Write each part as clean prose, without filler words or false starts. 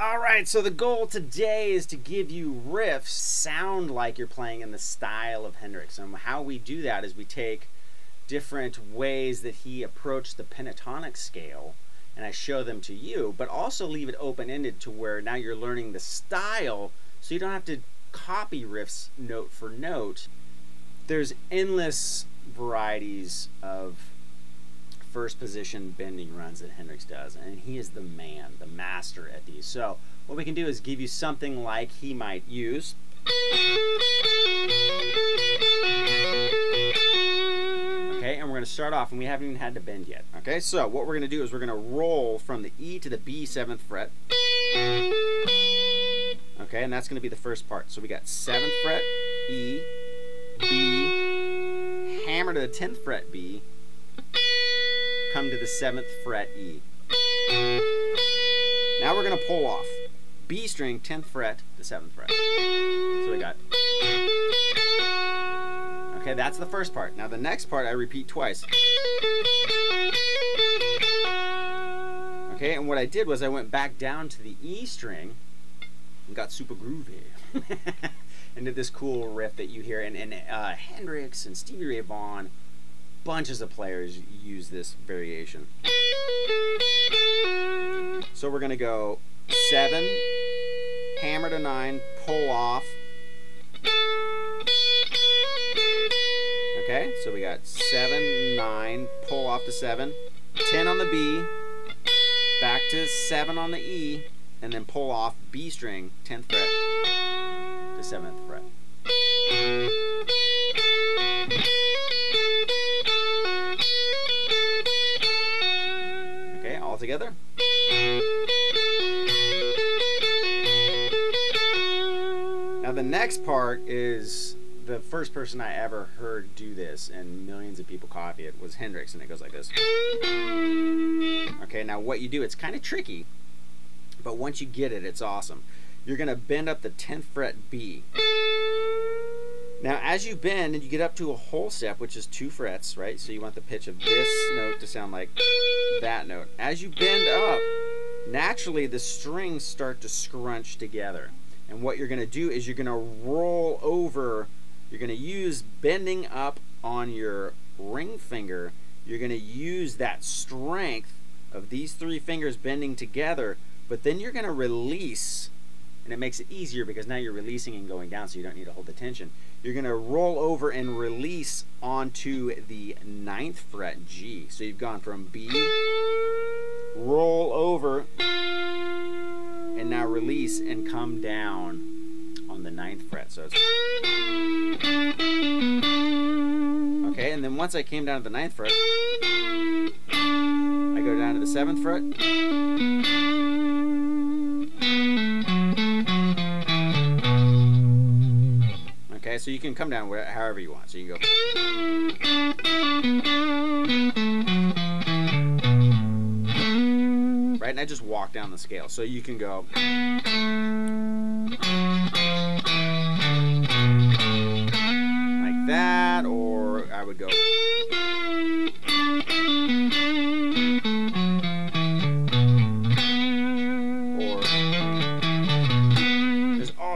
Alright, so the goal today is to give you riffs sound like you're playing in the style of Hendrix. And how we do that is we take different ways that he approached the pentatonic scale and I show them to you, but also leave it open-ended to where now you're learning the style so you don't have to copy riffs note for note. There's endless varieties of first position bending runs that Hendrix does, and he is the man, the master at these. So what we can do is give you something like he might use. Okay, and we're going to start off, and we haven't even had to bend yet. Okay, so what we're going to do is we're going to roll from the E to the B 7th fret. Okay, and that's going to be the first part. So we got 7th fret, E, B, hammer to the 10th fret, B, come to the 7th fret, E. Now we're going to pull off B string, 10th fret, the 7th fret. So we got, okay, that's the first part. Now the next part I repeat twice. Okay, and what I did was I went back down to the E string and got super groovy and did this cool riff that you hear, and Hendrix and Stevie Ray Vaughan, bunches of players use this variation. So we're going to go 7, hammer to 9, pull off. Okay, so we got 7, 9, pull off to 7, 10 on the B, back to 7 on the E, and then pull off B string, 10th fret to 7th fret. Okay, all together. Now the next part is the first person I ever heard do this, and millions of people copy it, was Hendrix, and it goes like this. Okay, now what you do, it's kind of tricky, but once you get it, it's awesome. You're going to bend up the 10th fret B. Now as you bend and you get up to a whole step, which is 2 frets, right? So you want the pitch of this note to sound like that note. As you bend up, naturally the strings start to scrunch together. And what you're going to do is you're going to roll over, you're going to use bending up on your ring finger, you're going to use that strength of these 3 fingers bending together, but then you're going to release, and it makes it easier because now you're releasing and going down so you don't need to hold the tension. You're going to roll over and release onto the 9th fret G. So you've gone from B, roll over, and now release and come down on the 9th fret. So it's okay, and then once I came down to the 9th fret, I go down to the 7th fret. Okay, so you can come down however you want. So you can go. Right, and I just walk down the scale. So you can go. Like that, or I would go.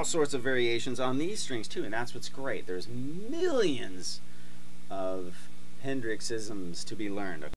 Sorts of variations on these strings too, and that's what's great. There's millions of Hendrixisms to be learned.